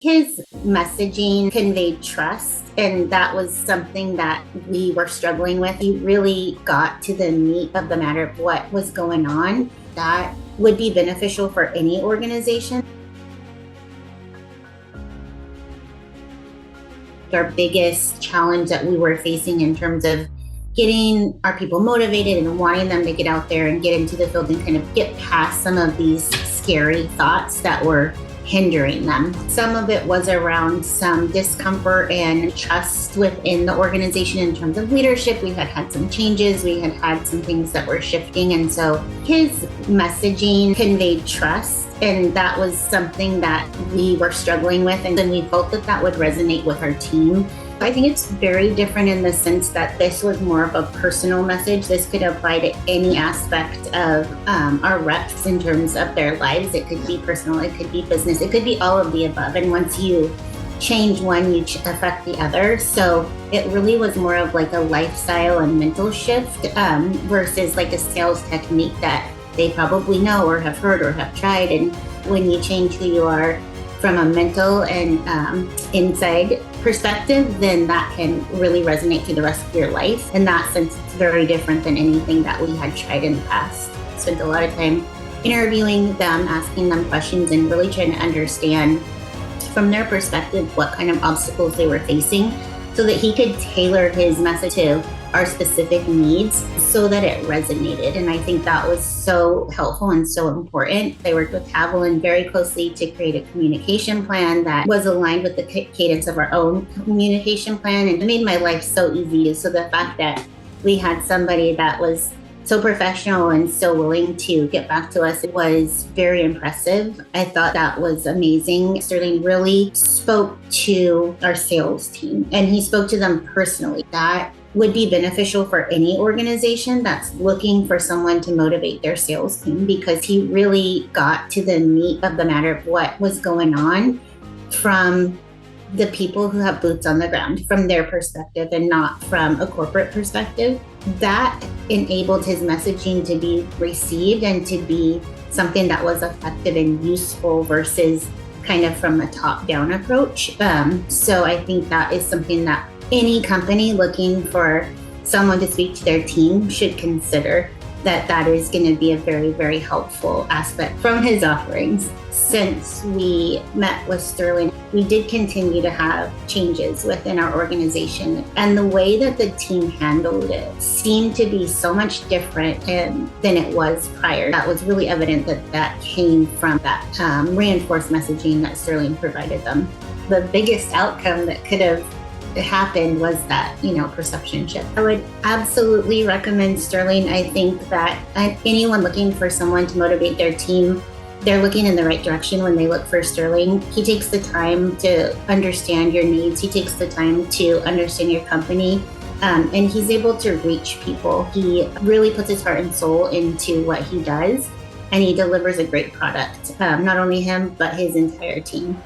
His messaging conveyed trust, and that was something that we were struggling with. He really got to the meat of the matter of what was going on. That would be beneficial for any organization. Our biggest challenge that we were facing in terms of getting our people motivated and wanting them to get out there and get into the field and kind of get past some of these scary thoughts that were hindering them. Some of it was around some discomfort and trust within the organization in terms of leadership. We had had some changes, we had had some things that were shifting, and so his messaging conveyed trust, and that was something that we were struggling with, and then we felt that that would resonate with our team. I think it's very different in the sense that this was more of a personal message. This could apply to any aspect of our reps in terms of their lives. It could be personal, it could be business, it could be all of the above. And once you change one, you affect the other. So it really was more of like a lifestyle and mental shift versus like a sales technique that they probably know or have heard or have tried. And when you change who you are from a mental and inside perspective, then that can really resonate through the rest of your life. In that sense, it's very different than anything that we had tried in the past. Spent a lot of time interviewing them, asking them questions, and really trying to understand from their perspective what kind of obstacles they were facing so that he could tailor his message to our specific needs so that it resonated. And I think that was so helpful and so important. They worked with Haviland very closely to create a communication plan that was aligned with the cadence of our own communication plan, and it made my life so easy. So the fact that we had somebody that was so professional and so willing to get back to us was very impressive. I thought that was amazing. Sterling really spoke to our sales team, and he spoke to them personally. That would be beneficial for any organization that's looking for someone to motivate their sales team, because he really got to the meat of the matter of what was going on from the people who have boots on the ground, from their perspective and not from a corporate perspective. That enabled his messaging to be received and to be something that was effective and useful versus kind of from a top-down approach. So I think that is something that any company looking for someone to speak to their team should consider, that is going to be a very, very helpful aspect from his offerings. Since we met with Sterling, we did continue to have changes within our organization, and the way that the team handled it seemed to be so much different than it was prior. That was really evident that came from that reinforced messaging that Sterling provided them. The biggest outcome that could have happened was that, perception shift. I would absolutely recommend Sterling. I think that anyone looking for someone to motivate their team, they're looking in the right direction when they look for Sterling. He takes the time to understand your needs. He takes the time to understand your company, and he's able to reach people. He really puts his heart and soul into what he does, and he delivers a great product. Not only him, but his entire team.